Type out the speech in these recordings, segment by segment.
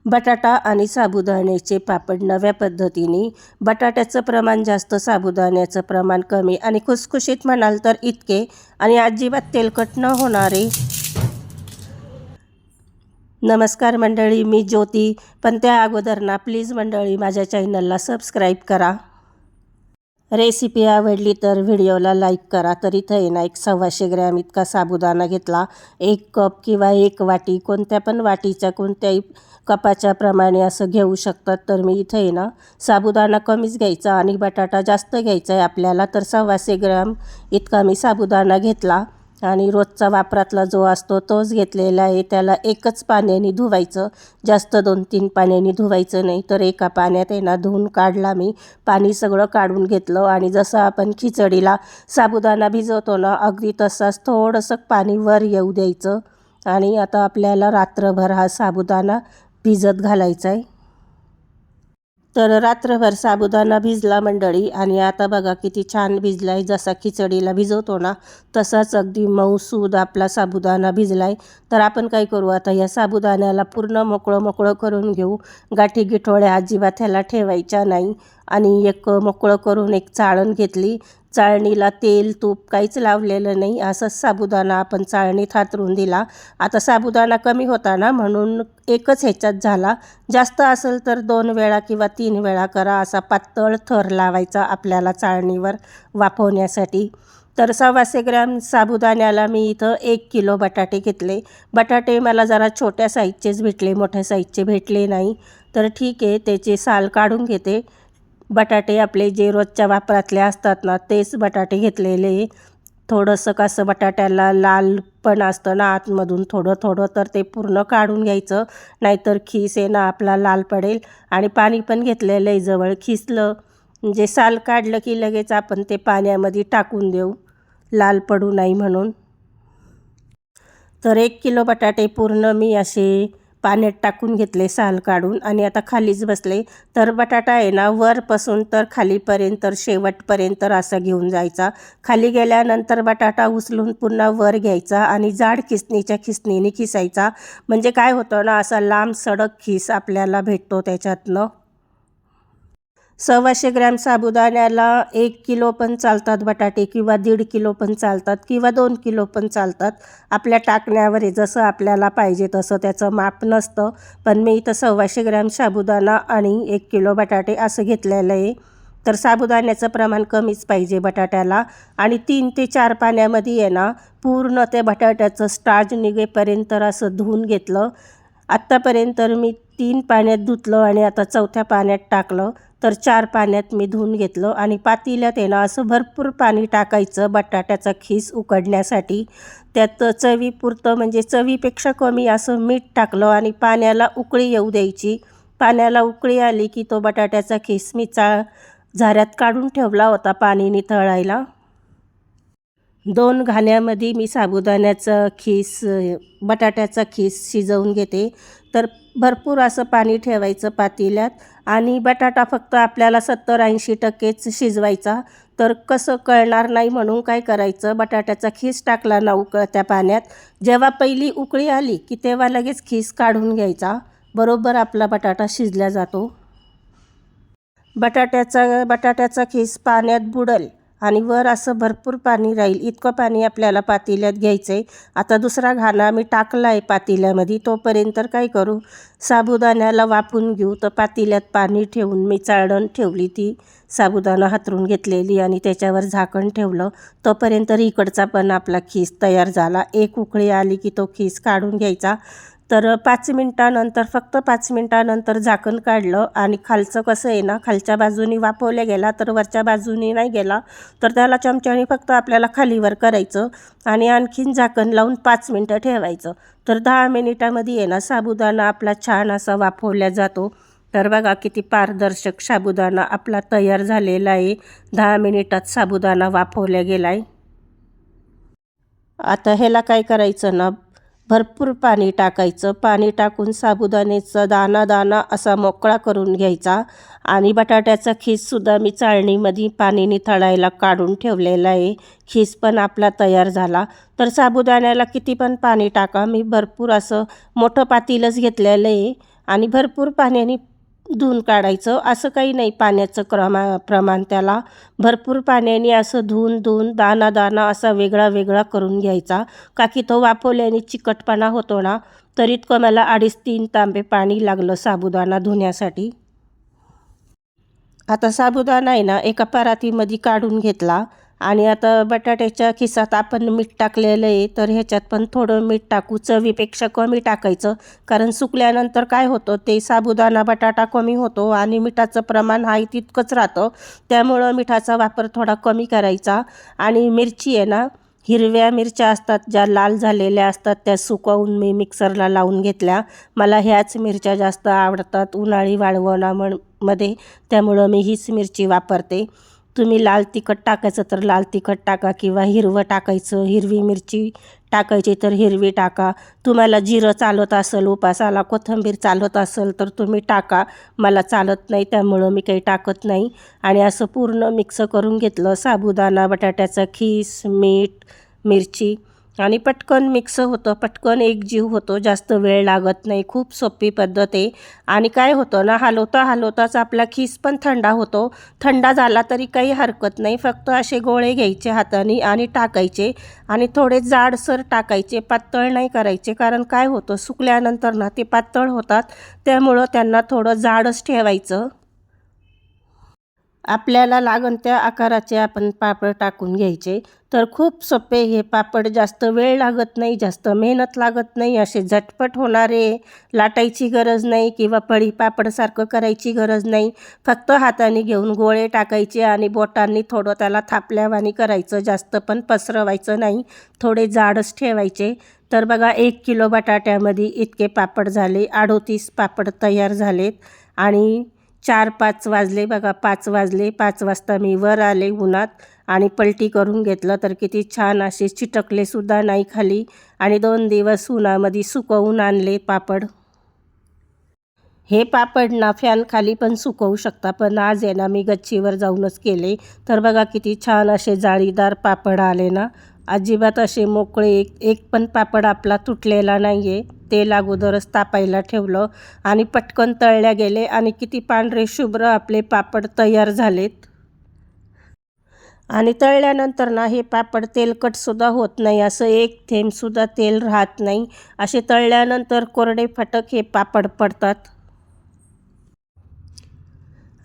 बटाटा आणि साबुदाण्याचे पापड नव्या पद्धतीने. बटाट्याचं प्रमाण जास्त, साबुदाण्याचं प्रमाण कमी आणि खुसखुशीत म्हणाल तर इतके आणि अजिबात तेलकट न होणारे. नमस्कार मंडळी, मी ज्योती. पण त्या अगोदर ना प्लीज मंडळी माझ्या चॅनलला सबस्क्राईब करा. रेसिपी आवडली तर व्हिडिओला लाईक करा. तर इथं आहे ना 125 ग्रॅम इतका साबुदाणा घेतला. 1 कप किंवा 1 वाटी, कोणत्या पण वाटीच्या कोणत्याही कपाच्या प्रमाणे असं घेऊ शकतात. तर मी इथं आहे ना साबुदाणा कमीच घ्यायचा आणि बटाटा जास्त घ्यायचा आहे आपल्याला. तर 125 ग्रॅम इतका मी साबुदाणा घेतला आणि रोजचा वापरातला जो असतो तोच घेतलेला आहे. त्याला एकच पाण्याने धुवायचं, जास्त 2-3 पाण्याने धुवायचं नाही. तर एका पाण्यात आहे ना धुवून काढला मी. पाणी सगळं काढून घेतलं आणि जसं आपण खिचडीला साबुदाणा भिजवतो ना अगदी तसाच थोडंसं पाणी वर येऊ द्यायचं. आणि आता आपल्याला रात्रभर हा साबुदाणा भिजत घालायचा आहे. तर रात्रभर साबुदाणा भिजला मंडळी आणि आता बघा किती छान भिजला आहे. जसा खिचडीला भिजवतो ना तसाच अगदी मऊसूद आपला साबुदाणा भिजला आहे. तर आपण काय करू, आता या साबुदाण्याला पूर्ण मोकळं करून घेऊ. गाठी गिठोळ्या अजिबात ह्याला ठेवायच्या नाही. आणि एक मोकळं करून एक चाळण घेतली. चाळणीला तेल तूप काहीच लावलेलं नाही, असंच साबुदाणा आपण चाळणीत हातरून दिला. आता साबुदाणा कमी होता ना म्हणून एकच ह्याच्यात झाला. जास्त असेल तर 2 वेळा किंवा 3 वेळा करा. असा पातळ थर लावायचा आपल्याला चाळणीवर वाफवण्यासाठी. तर 125 ग्रॅम साबुदाण्याला मी इथं 1 किलो बटाटे घेतले. बटाटे मला जरा छोट्या साईजचेच भेटले, मोठ्या साईजचे भेटले नाही. तर ठीक आहे, त्याचे साल काढून घेते. बटाटे आपले जे रोजच्या वापरातले असतात ना तेच बटाटे घेतलेले. थोडंसं कसं बटाट्याला लाल पण असतं ना आतमधून थोडं तर ते पूर्ण काढून घ्यायचं, नाहीतर खीस आहे ना आपला लाल पडेल. आणि पाणी पण घेतलेलं आहे जवळ. खिसलं म्हणजे साल काढलं की लगेच आपण ते पाण्यामध्ये टाकून देऊ, लाल पडू नाही म्हणून. तर 1 किलो बटाटे पूर्ण मी असे पाण्यात टाकून घेतले साल काढून आणि आता खालीच बसले. तर बटाटा आहे ना वरपासून तर खालीपर्यंत शेवटपर्यंत असा घेऊन जायचा. खाली गेल्यानंतर बटाटा उचलून पुन्हा वर घ्यायचा आणि जाड खिसणीने खिसायचा. म्हणजे काय होतं ना असा लांब सडक खिस आपल्याला भेटतो त्याच्यातनं. 125 ग्रॅम साबुदाण्याला 1 किलो पण चालतात बटाटे किंवा 1.5 किलो पण चालतात किंवा 2 किलो पण चालतात. आपल्या टाकण्यावर आहे, जसं आपल्याला पाहिजे तसं त्याचं माप नसतं. पण मी इथं 125 ग्रॅम साबुदाणा आणि 1 किलो बटाटे असं घेतलेलं आहे. तर साबुदाण्याचं प्रमाण कमीच पाहिजे बटाट्याला. आणि 3 ते 4 पाण्यामध्ये आहे ना पूर्ण ते बटाट्याचं स्टार्च निघेपर्यंत असं धुवून घेतलं. आत्तापर्यंत मी 3 पाण्यात धुतलं आणि आता 4थ्या पाण्यात टाकलं. तर 4 पाण्यात मी धुवून घेतलं आणि पातेल्यात आहे ना असं भरपूर पाणी टाकायचं बटाट्याचा खीस उकडण्यासाठी. त्यात चवीपुरतं म्हणजे चवीपेक्षा कमी असं मीठ टाकलं आणि पाण्याला उकळी येऊ द्यायची. पाण्याला उकळी आली की तो बटाट्याचा खीस मी झाऱ्यात काढून ठेवला होता पाणी निथळायला. 2 घाण्यामध्ये मी साबुदाण्याचा खीस, बटाट्याचा खीस शिजवून घेते. तर भरपूर असं पाणी ठेवायचं पातेल्यात आणि बटाटा फक्त आपल्याला 70-80%च शिजवायचा. तर कसं कळणार नाही म्हणून काय करायचं, बटाट्याचा खीस टाकला ना उकळत्या पाण्यात, जेव्हा पहिली उकळी आली की तेव्हा लगेच खीस काढून घ्यायचा. बरोबर आपला बटाटा शिजला जातो. बटाट्याचा खीस पाण्यात बुडेल आणि वर असं भरपूर पाणी राहील इतकं पाणी आपल्याला पातेल्यात घ्यायचं आहे. आता दुसरा घाणा मी टाकला आहे पातेल्यामध्ये. तोपर्यंत काय करू, साबुदाण्याला वाफवून घेऊ. तर पातेल्यात पाणी ठेवून मी चाळण ठेवली, ती साबुदाणा हातरून घेतलेली आणि त्याच्यावर झाकण ठेवलं. तोपर्यंत इकडचा पण आपला खीस तयार झाला. एक उकळी आली की तो खीस काढून घ्यायचा. तर 5 मिनटानंतर, फक्त 5 मिनटानंतर झाकण काढलं आणि खालचं कसं आहे ना, खालच्या बाजूनी वाफवल्या गेला तर वरच्या बाजूनी नाही गेला. तर त्याला चमच्याने फक्त आपल्याला खालीवर करायचं आणि आणखीन झाकण लावून 5 मिनटं ठेवायचं. तर 10 मिनिटामध्ये आहे ना साबुदाणा आपला छान असा वाफवल्या जातो. तर बघा किती पारदर्शक साबुदाणा आपला तयार झालेला आहे. 10 मिनिटात साबुदाणा वाफवल्या गेला आहे. आता ह्याला काय करायचं ना, भरपूर पाणी टाकायचं. पाणी टाकून साबुदाण्याचा दाना असा मोकळा करून घ्यायचा. आणि बटाट्याचा खीससुद्धा मी चाळणीमध्ये पाणी निथळायला काढून ठेवलेला आहे. खीस पण आपला तयार झाला. तर साबुदाण्याला किती पण पाणी टाका, मी भरपूर असं मोठं पातेलंच घेतलेलं आहे आणि भरपूर पाण्याने धुवून काढायचं. असं काही नाही पाण्याचं प्रमाण त्याला. भरपूर पाण्याने असं धुवून दाणा दाणा असा वेगळा वेगळा करून घ्यायचा. का की तो वाफवल्याने चिकटपणा होतो ना, तर इतकं मला 2.5-3 तांबे पाणी लागलं साबुदाणा धुण्यासाठी. आता साबुदाणा आहे ना एका परातीमध्ये काढून घेतला आणि आता बटाट्याच्या खिसात आपण मीठ टाकलेलं आहे, तर ह्याच्यात पण थोडं मीठ टाकू. चवीपेक्षा कमी टाकायचं, कारण सुकल्यानंतर काय होतं ते साबुदाणा बटाटा कमी होतो आणि मिठाचं प्रमाण आहे तितकंच राहतं. त्यामुळं मिठाचा वापर थोडा कमी करायचा. आणि मिरची आहे ना, हिरव्या मिरच्या असतात ज्या लाल झालेल्या असतात त्या सुकवून मी मिक्सरला लावून घेतल्या. मला ह्याच मिरच्या जास्त आवडतात उन्हाळी मध्ये, त्यामुळं मी हीच मिरची वापरते. तुम्ही लाल तिखट टाकायचं तर लाल तिखट टाका किंवा हिरवं टाकायचं, हिरवी मिरची टाकायची तर हिरवी टाका. तुम्हाला जिरं चालत असेल उपासाला, कोथिंबीर चालत असेल तर तुम्ही टाका. मला चालत नाही त्यामुळं मी काही टाकत नाही. आणि असं पूर्ण मिक्स करून घेतलं साबुदाणा, बटाट्याचा खीस, मीठ, मिरची, आणि पटकन मिक्स होतं, पटकन एकजीव होतो, जास्त वेळ लागत नाही. खूप सोपी पद्धत आहे. आणि काय होतं ना, हलवताच आपला खीस पण थंडा होतो. थंडा झाला तरी काही हरकत नाही, फक्त असे गोळे घ्यायचे हाताने आणि टाकायचे. आणि थोडे जाडसर टाकायचे, पातळ नाही करायचे, कारण काय होतं सुकल्यानंतर ना ते पातळ होतात. त्यामुळं त्यांना थोडं जाडच ठेवायचं. आपल्याला लागन त्या आकाराचे आपण पापड टाकून घ्यायचे. तर खूप सोपे हे पापड, जास्त वेळ लागत नाही, जास्त मेहनत लागत नाही, असे झटपट होणारे. लाटायची गरज नाही किंवा पळी पापडसारखं करायची गरज नाही. फक्त हाताने घेऊन गोळे टाकायचे आणि बोटांनी थोडं त्याला थापल्यावानी करायचं, जास्त पण पसरवायचं नाही, थोडे जाडच ठेवायचे. तर बघा 1 किलो बटाट्यामध्ये इतके पापड झाले. 38 पापड तयार झालेत. आणि 4-5 वाजले बघा, 5 वाजले. 5 वाजता मी वर आले उन्हात आणि पलटी करून घेतलं, तर किती छान असे चिटकलेसुद्धा नाही खाली. आणि 2 दिवस उन्हामध्ये सुकवून आणले पापड. हे पापड ना फॅन खाली पण सुकवू शकता, पण आज आहे ना मी गच्चीवर जाऊनच केले. तर बघा किती छान असे जाळीदार पापड आले ना, अजिबात असे मोकळे. एक पण पापड आपला तुटलेला नाही आहे. तेल अगोदरच तापायला ठेवलं आणि पटकन तळल्या गेले आणि किती पांढरे शुभ्र आपले पापड तयार झालेत. आणि तळल्यानंतर ना हे पापड तेलकटसुद्धा होत नाही, असं एक थेंबसुद्धा तेल राहत नाही. असे तळल्यानंतर कोरडे फटक हे पापड पडतात.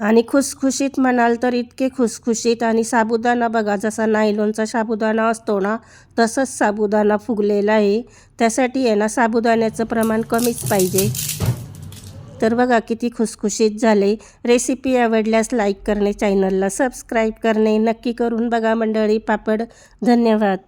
आणि खुसखुशीत म्हणाल तर इतके खुसखुशीत. आणि साबुदाणा बघा, जसा नायलॉनचा साबुदाणा असतो ना, तसंच साबुदाणा फुगलेला आहे. त्यासाठी आहे ना साबुदाण्याचं प्रमाण कमीच पाहिजे. तर बघा किती खुसखुशीत झाले. रेसिपी आवडल्यास लाईक करणे, चॅनलला सबस्क्राईब करणे नक्की करून बघा मंडळी पापड. धन्यवाद.